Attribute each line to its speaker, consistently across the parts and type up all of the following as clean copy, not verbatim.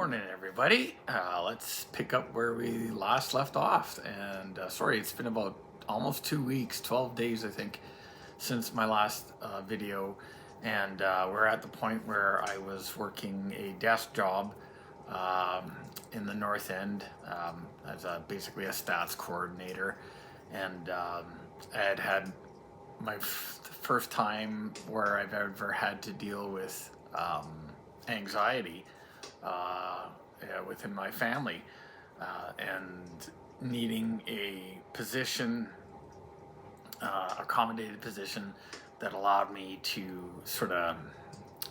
Speaker 1: Morning, everybody. Let's pick up where we last left off. And sorry, it's been about almost 2 weeks, 12 days, I think, since my last video. And we're at the point where I was working a desk job in the North End as basically a stats coordinator. And I had my first time where I've ever had to deal with anxiety within my family, and needing a position, accommodated position that allowed me to sort of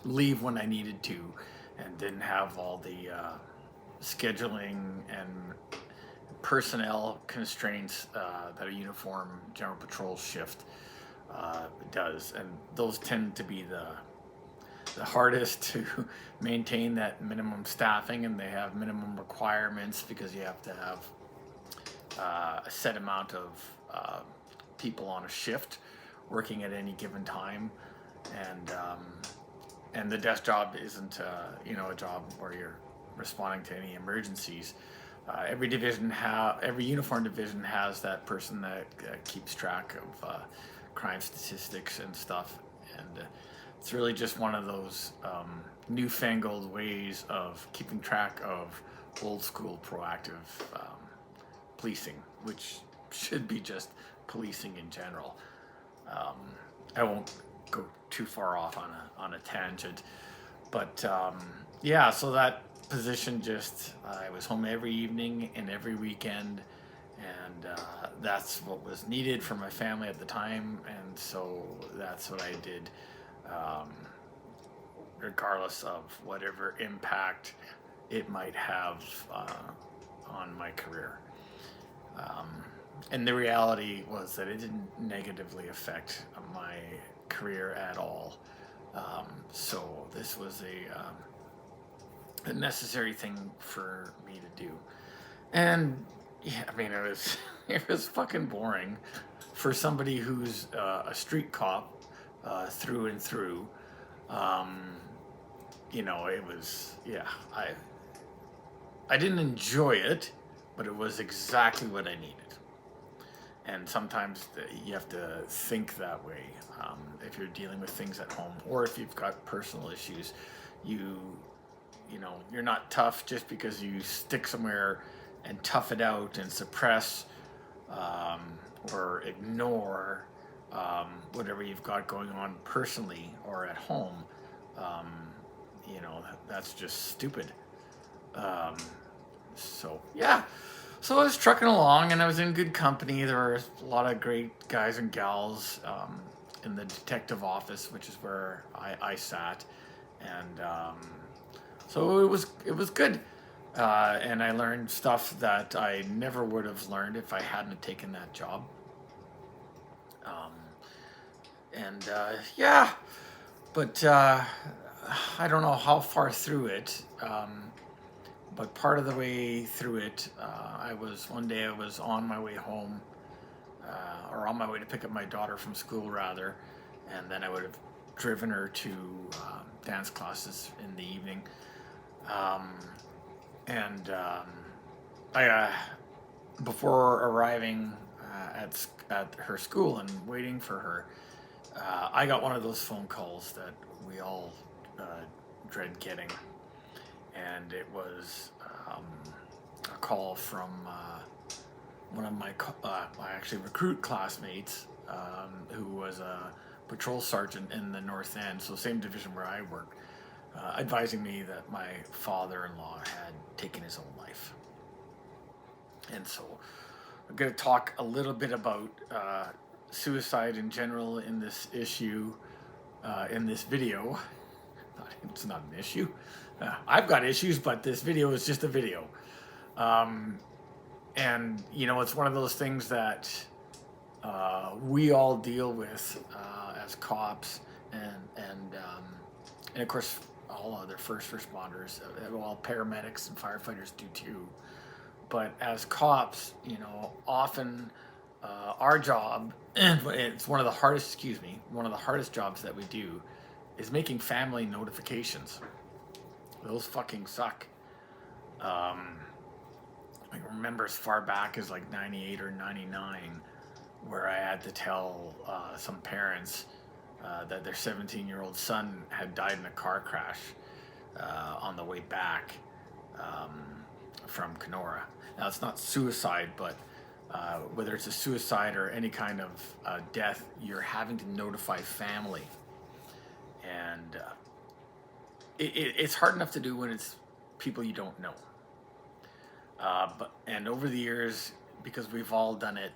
Speaker 1: leave when I needed to and didn't have all the scheduling and personnel constraints that a uniform general patrol shift does. And those tend to be the hardest to maintain, that minimum staffing, and they have minimum requirements because you have to have a set amount of people on a shift working at any given time, and the desk job isn't a job where you're responding to any emergencies. Every uniform division has that person that keeps track of crime statistics and stuff, and it's really just one of those newfangled ways of keeping track of old school proactive policing, which should be just policing in general. I won't go too far off on a tangent, but yeah, so that position I was home every evening and every weekend, and that's what was needed for my family at the time, and so that's what I did. Regardless of whatever impact it might have on my career. And the reality was that it didn't negatively affect my career at all. So this was a necessary thing for me to do. And yeah, I mean, it was fucking boring for somebody who's a street cop through and through. It was, yeah, I didn't enjoy it, but it was exactly what I needed. And sometimes you have to think that way. If you're dealing with things at home, or if you've got personal issues, you're not tough just because you stick somewhere and tough it out and suppress or ignore whatever you've got going on personally or at home. That's just stupid. So yeah, so I was trucking along and I was in good company. There were a lot of great guys and gals in the detective office, which is where I sat, and so it was good. And I learned stuff that I never would have learned if I hadn't taken that job. Yeah, but I don't know how far through it, but part of the way through it, one day I was on my way home, or on my way to pick up my daughter from school rather, and then I would have driven her to dance classes in the evening. Before arriving at her school and waiting for her, I got one of those phone calls that we all dread getting, and it was a call from one of my actually recruit classmates, who was a patrol sergeant in the North End, so same division where I worked, advising me that my father-in-law had taken his own life. And so I'm going to talk a little bit about suicide in general in this issue, in this video. It's not an issue. I've got issues, but this video is just a video. And it's one of those things that we all deal with as cops, and of course all other first responders, well, paramedics and firefighters do too. But as cops, often our job, and it's one of the hardest jobs that we do, is making family notifications. Those fucking suck. Um, I remember as far back as like 98 or 99 where I had to tell some parents that their 17-year-old son had died in a car crash on the way back um, from Kenora. Now, it's not suicide, but whether it's a suicide or any kind of death, you're having to notify family. And it's hard enough to do when it's people you don't know. And over the years, because we've all done it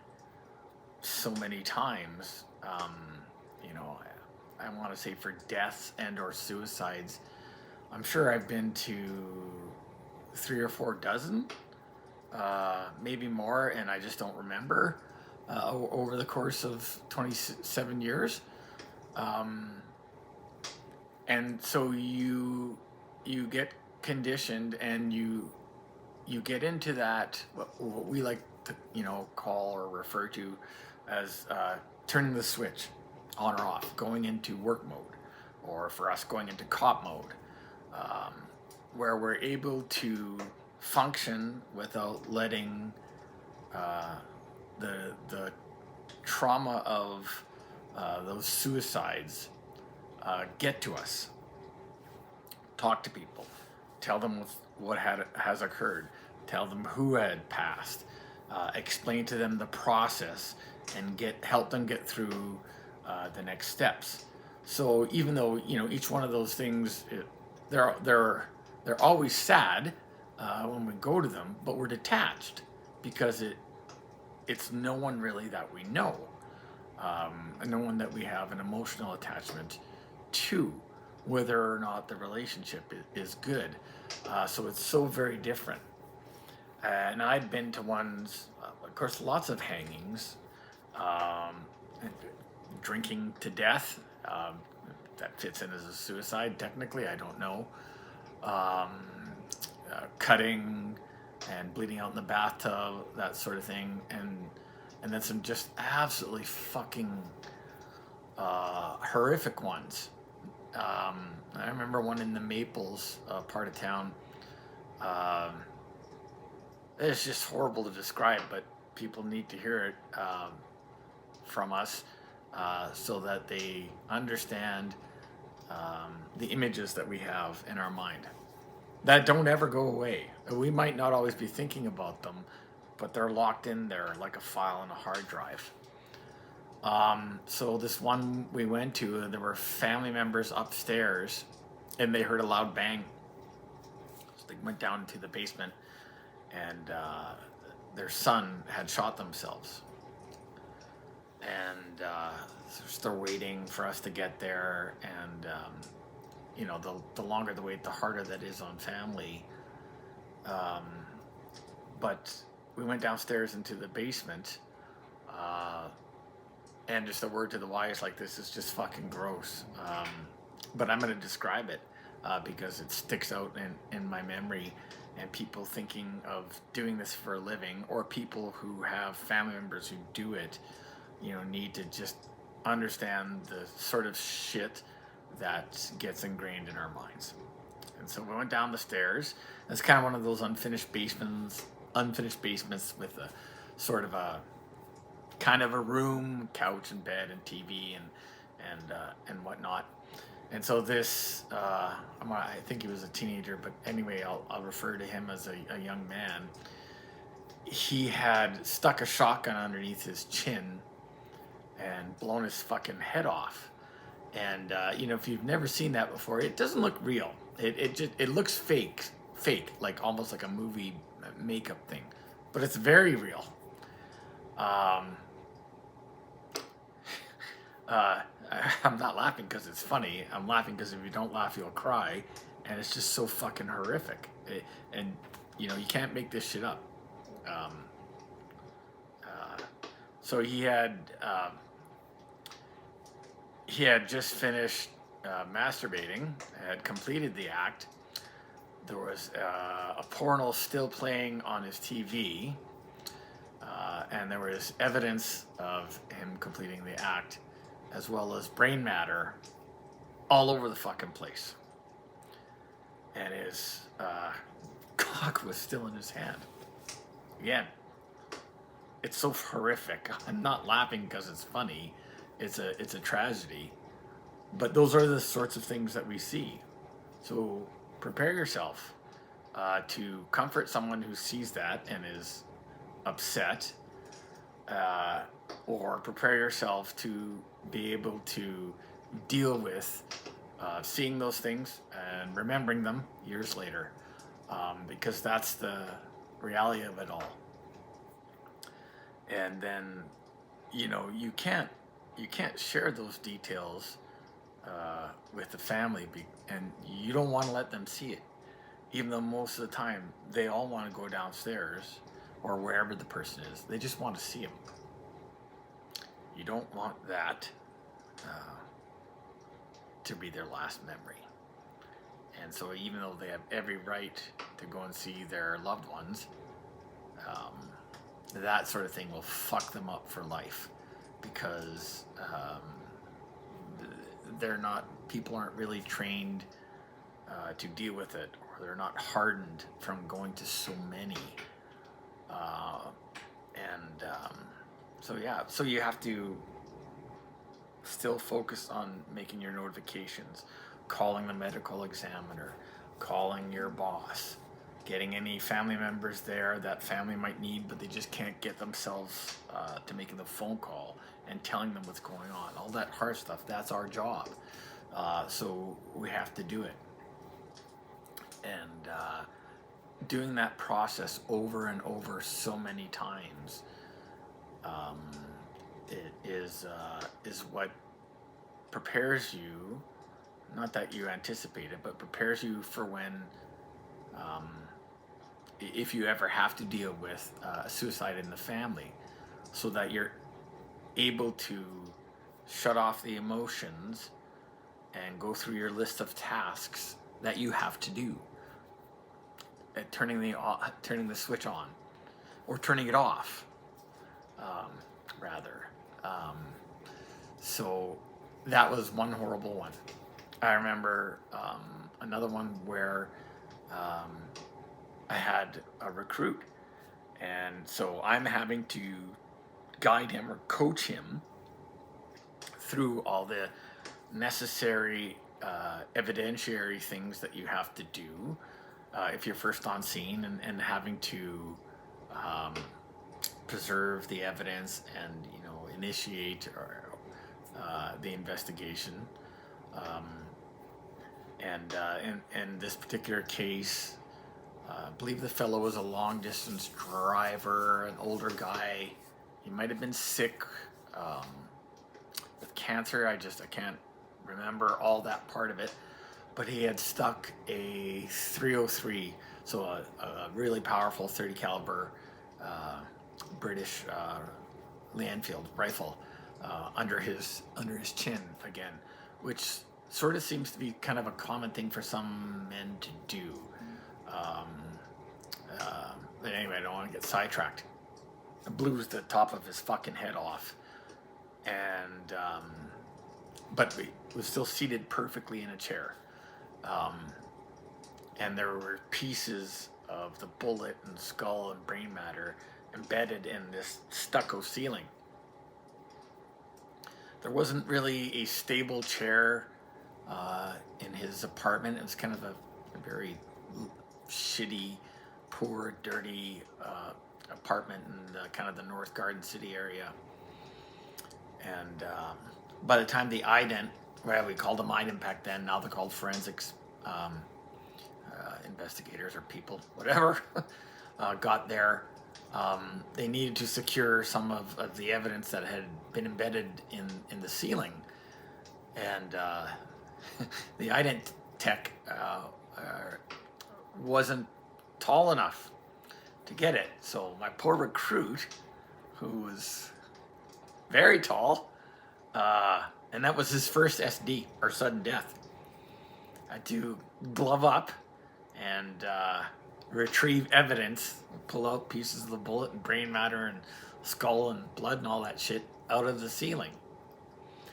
Speaker 1: so many times, you know, I want to say for deaths and or suicides, I'm sure I've been to 3 or 4 dozen, maybe more, and I just don't remember over the course of 27 years. And so you get conditioned, and you get into that what we like to call or refer to as turning the switch on or off, going into work mode, or for us going into cop mode, where we're able to function without letting the trauma of those suicides get to us. Talk to people, tell them what has occurred, tell them who had passed, explain to them the process, and help them get through the next steps. So even though each one of those things, they're always sad when we go to them, but we're detached because it's no one really that we know, no one that we have an emotional attachment to, whether or not the relationship is good. So it's so very different. And I've been to ones, of course, lots of hangings, drinking to death. That fits in as a suicide, technically, I don't know. Cutting and bleeding out in the bathtub, that sort of thing. And then some just absolutely fucking horrific ones. I remember one in the Maples part of town. It's just horrible to describe, but people need to hear it from us so that they understand the images that we have in our mind that don't ever go away. We might not always be thinking about them, but they're locked in there like a file on a hard drive. So this one we went to, there were family members upstairs, and they heard a loud bang. So they went down to the basement, and their son had shot themselves. And they're waiting for us to get there, and the longer the wait, the harder that is on family. But we went downstairs into the basement. And just a word to the wise, like, this is just fucking gross. But I'm going to describe it because it sticks out in my memory, and people thinking of doing this for a living, or people who have family members who do it, need to just understand the sort of shit that gets ingrained in our minds. And so we went down the stairs. It's kind of one of those unfinished basements with a sort of a kind of a room, couch and bed and TV and whatnot. And so this, I think he was a teenager, but anyway, I'll refer to him as a young man. He had stuck a shotgun underneath his chin and blown his fucking head off. And if you've never seen that before, it doesn't look real. It looks fake, like almost like a movie makeup thing, but it's very real. I'm not laughing because it's funny. I'm laughing because if you don't laugh, you'll cry, and it's just so fucking horrific. And you can't make this shit up. So he had just finished masturbating, had completed the act. There was a porno still playing on his TV, and there was evidence of him completing the act, as well as brain matter all over the fucking place. And his lock was still in his hand. Again, it's so horrific. I'm not laughing because it's funny. It's a tragedy. But those are the sorts of things that we see. So prepare yourself to comfort someone who sees that and is upset, or prepare yourself to be able to deal with seeing those things and remembering them years later, because that's the reality of it all. And then, you can't share those details with the family, and you don't want to let them see it, even though most of the time they all want to go downstairs or wherever the person is. They just want to see him. You don't want that to be their last memory. And so even though they have every right to go and see their loved ones, that sort of thing will fuck them up for life, because people aren't really trained to deal with it, or they're not hardened from going to so many. So you have to still focus on making your notifications, calling the medical examiner, calling your boss, getting any family members there that family might need, but they just can't get themselves to making the phone call and telling them what's going on. All that hard stuff, that's our job. So we have to do it. And doing that process over and over so many times, it is what prepares you, not that you anticipate it, but prepares you for when, if you ever have to deal with suicide in the family, so that you're able to shut off the emotions and go through your list of tasks that you have to do. Turning the switch on, or turning it off, rather. So that was one horrible one. I remember another one where I had a recruit, and so I'm having to guide him or coach him through all the necessary evidentiary things that you have to do if you're first on scene, and having to preserve the evidence and initiate the investigation. In this particular case, I believe the fellow was a long distance driver, an older guy. He might have been sick with cancer. I can't remember all that part of it. But he had stuck a 303, so a really powerful 30 caliber British Lanfield rifle under his chin again, which sort of seems to be kind of a common thing for some men to do. But anyway, I don't want to get sidetracked. It blew the top of his fucking head off, and but he was still seated perfectly in a chair. And there were pieces of the bullet and skull and brain matter embedded in this stucco ceiling. There wasn't really a stable chair in his apartment. It was kind of a very shitty, poor, dirty apartment in kind of the North Garden City area. And by the time the ident, well, we called them ident back then, now they're called forensics investigators or people, whatever, got there, they needed to secure some of the evidence that had been embedded in the ceiling. And the ident tech wasn't tall enough to get it. So my poor recruit, who was very tall, and that was his first SD, or sudden death, had to glove up and retrieve evidence, pull out pieces of the bullet and brain matter and skull and blood and all that shit out of the ceiling.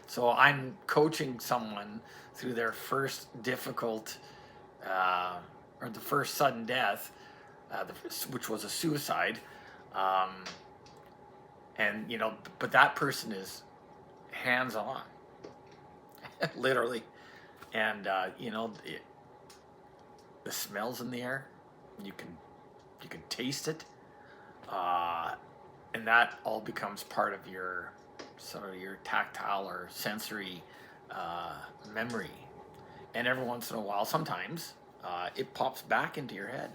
Speaker 1: So I'm coaching someone through their first difficult, or the first sudden death, which was a suicide. Um, and but that person is hands on, literally, and the smells in the air, you can taste it, and that all becomes part of your sort of your tactile or sensory memory. And every once in a while, sometimes it pops back into your head.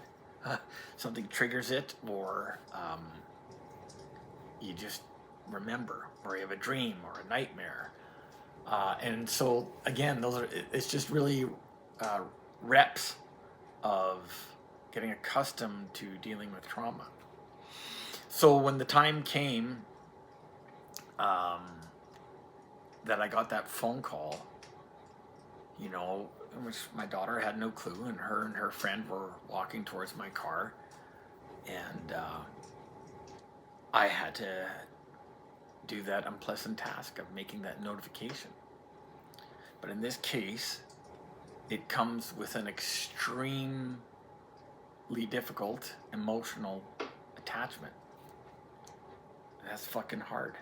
Speaker 1: Something triggers it, or you just remember, or you have a dream or a nightmare. And so again, it's just really reps of getting accustomed to dealing with trauma. So when the time came um, that I got that phone call, in which my daughter had no clue, and her friend were walking towards my car, and I had to do that unpleasant task of making that notification. But in this case, it comes with an extremely difficult emotional attachment. That's fucking hard.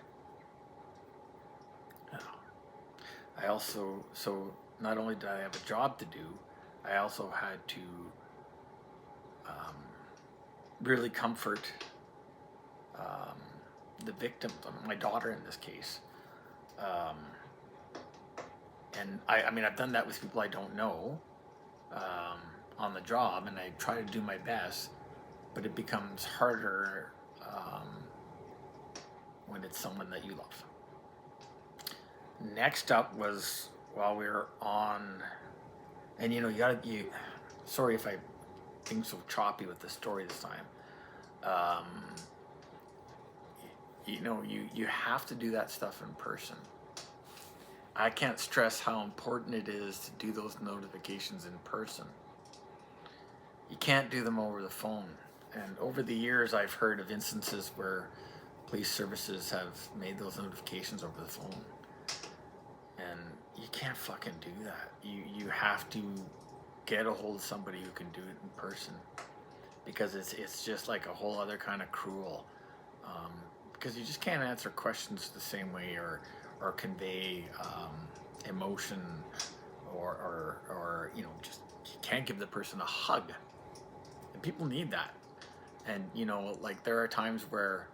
Speaker 1: I also, so not only did I have a job to do, I also had to really comfort the victim, my daughter in this case. And I mean, I've done that with people I don't know on the job, and I try to do my best, but it becomes harder when it's someone that you love. Next up was while we were on, and sorry if I being so choppy with the story this time. You have to do that stuff in person. I can't stress how important it is to do those notifications in person. You can't do them over the phone. And over the years, I've heard of instances where police services have made those notifications over the phone. And you can't fucking do that. You have to get a hold of somebody who can do it in person, because it's just like a whole other kind of cruel. Because you just can't answer questions the same way, or convey emotion, or just you can't give the person a hug, and people need that. And like there are times where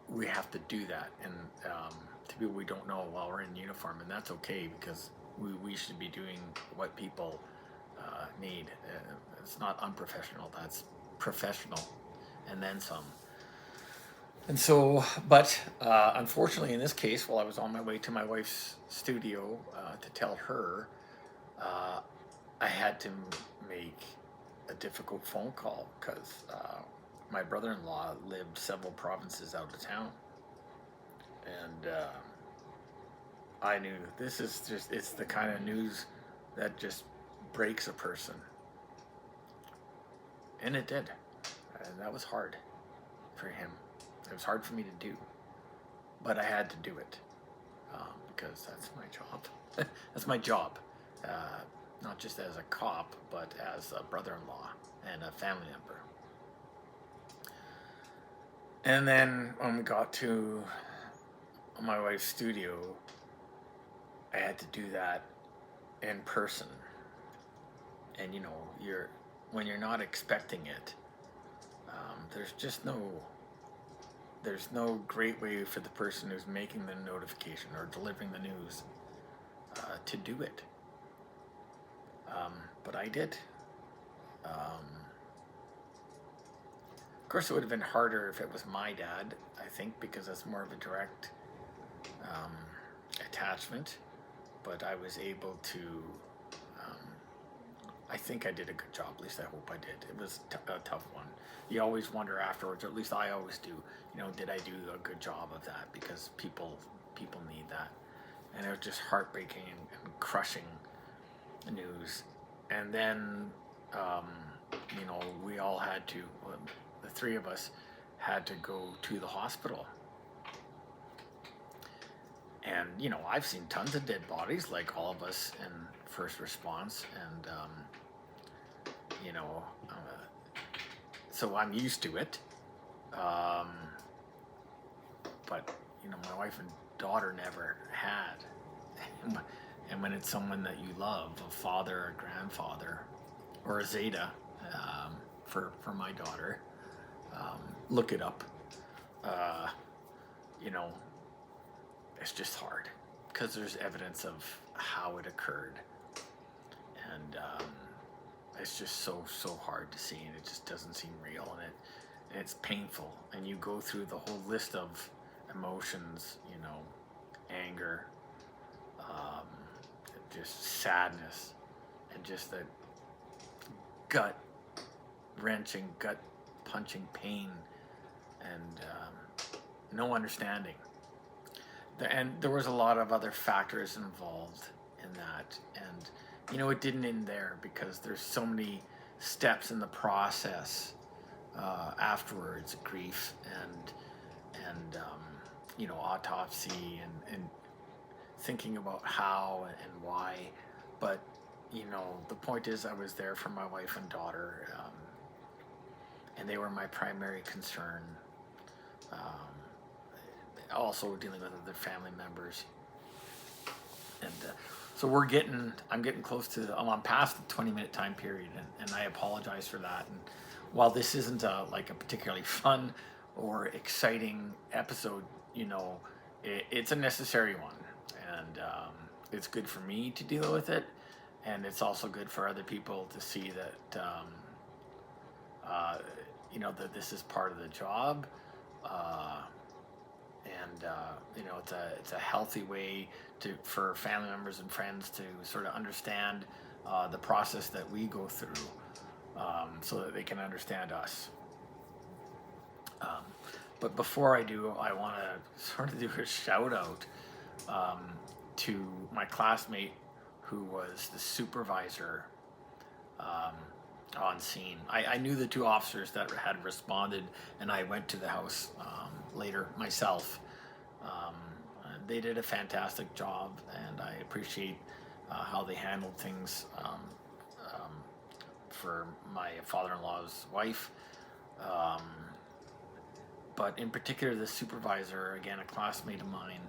Speaker 1: we have to do that, and to people we don't know while we're in uniform, and that's okay, because we should be doing what people need. It's not unprofessional, that's professional, and then some. And so, but unfortunately in this case, while I was on my way to my wife's studio to tell her, I had to make a difficult phone call, because my brother-in-law lived several provinces out of town. And I knew this is just, it's the kind of news that just breaks a person. And it did. And that was hard for him. It was hard for me to do. But I had to do it. Because that's my job. That's my job. Not just as a cop, but as a brother-in-law and a family member. And then when we got to my wife's studio, I had to do that in person. And when you're not expecting it, there's no great way for the person who's making the notification or delivering the news to do it. But I did. Of course, it would have been harder if it was my dad, I think, because that's more of a direct attachment. But I was able to, I think I did a good job, at least I hope I did. It was a tough one. You always wonder afterwards, or at least I always do, did I do a good job of that? Because people need that. And it was just heartbreaking and crushing news. And then, we all had to, the three of us had to go to the hospital. And, I've seen tons of dead bodies, like all of us in first response. And, so I'm used to it. Um, but my wife and daughter never had. And when it's someone that you love, a father, a grandfather, or a Zeta, for my daughter, look it up. Uh, you know, it's just hard because there's evidence of how it occurred, and it's just so hard to see, and it just doesn't seem real, and it's painful, and you go through the whole list of emotions, anger, um, just sadness, and just that gut wrenching, gut punching pain, and no understanding. And there was a lot of other factors involved in that, and it didn't end there because there's so many steps in the process afterwards, grief and autopsy and thinking about how and why. But the point is, I was there for my wife and daughter, and they were my primary concern. Also dealing with other family members, and so I'm getting close to, I'm past the 20-minute time period, and I apologize for that. And while this isn't like a particularly fun or exciting episode, it's a necessary one, and it's good for me to deal with it, and it's also good for other people to see that that this is part of the job. And it's a healthy way for family members and friends to sort of understand the process that we go through, so that they can understand us. But before I do, I want to sort of do a shout out to my classmate who was the supervisor on scene. I knew the two officers that had responded, and I went to the house later myself. They did a fantastic job, and I appreciate how they handled things for my father-in-law's wife. But in particular, the supervisor, again, a classmate of mine,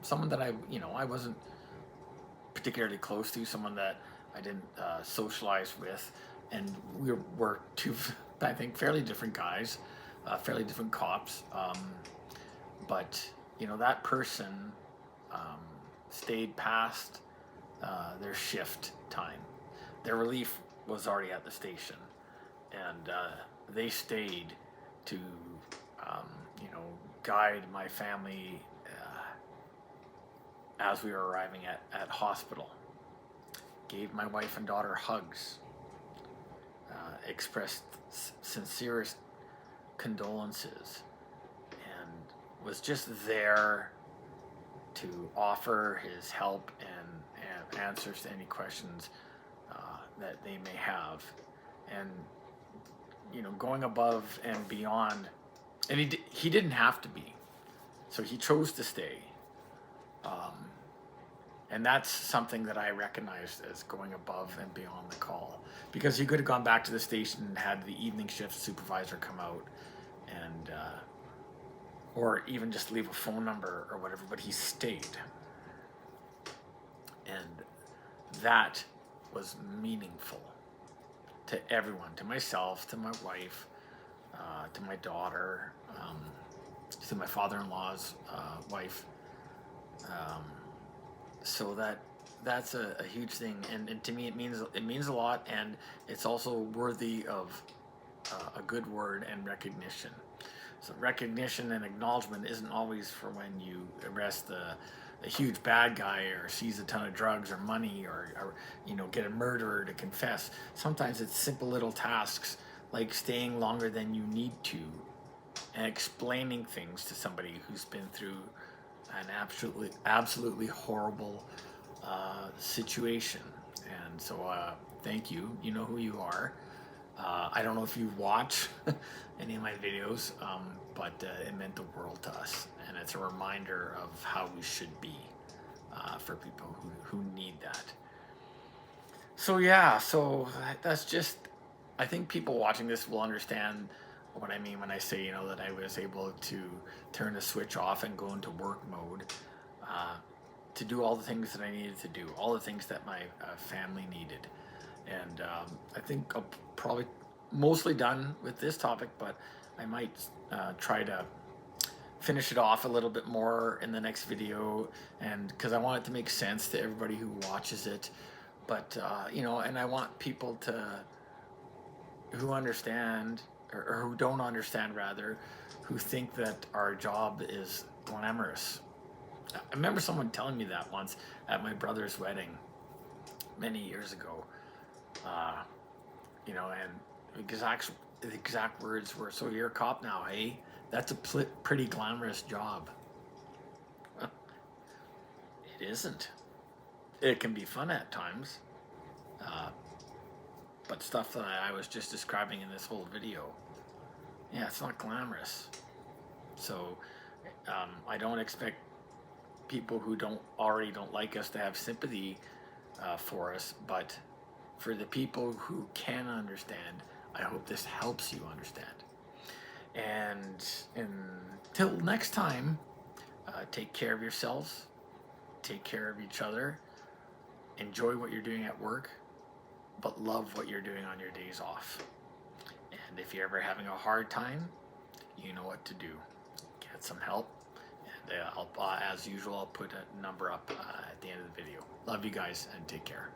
Speaker 1: someone that I wasn't particularly close to, someone that I didn't socialize with, and we were two, I think, fairly different guys, fairly different cops, but that person stayed past their shift time. Their relief was already at the station, and they stayed to guide my family as we were arriving at hospital. Gave my wife and daughter hugs, expressed sincerest condolences, and was just there to offer his help and answers to any questions that they may have, and going above and beyond. And he didn't have to be, so he chose to stay, and that's something that I recognized as going above and beyond the call, because he could have gone back to the station and had the evening shift supervisor come out and or even just leave a phone number or whatever, but he stayed, and that was meaningful to everyone, to myself, to my wife, to my daughter, to my father-in-law's wife. So that's a huge thing, and to me it means a lot, and it's also worthy of a good word and recognition. So recognition and acknowledgement isn't always for when you arrest a huge bad guy or seize a ton of drugs or money or get a murderer to confess. Sometimes it's simple little tasks like staying longer than you need to and explaining things to somebody who's been through an absolutely horrible situation. And so thank you. You know who you are. I don't know if you watch any of my videos, but it meant the world to us, and it's a reminder of how we should be for people who need that. So yeah, so that's just I think people watching this will understand what I mean when I say, that I was able to turn the switch off and go into work mode, uh, to do all the things that I needed to do, all the things that my family needed. And I think I'm probably mostly done with this topic, but I might try to finish it off a little bit more in the next video, and because I want it to make sense to everybody who watches it. But and I want people to who understand, or who don't understand rather, who think that our job is glamorous. I remember someone telling me that once at my brother's wedding many years ago. Uh, and the exact words were, "So you're a cop now, hey? That's a pretty glamorous job." It isn't. It can be fun at times, uh, but stuff that I was just describing in this whole video, yeah, it's not glamorous. So I don't expect people who don't like us to have sympathy for us, but for the people who can understand, I hope this helps you understand. And until next time, take care of yourselves, take care of each other, enjoy what you're doing at work, but love what you're doing on your days off. And if you're ever having a hard time, you know what to do. Get some help. And as usual, I'll put a number up at the end of the video. Love you guys, and take care.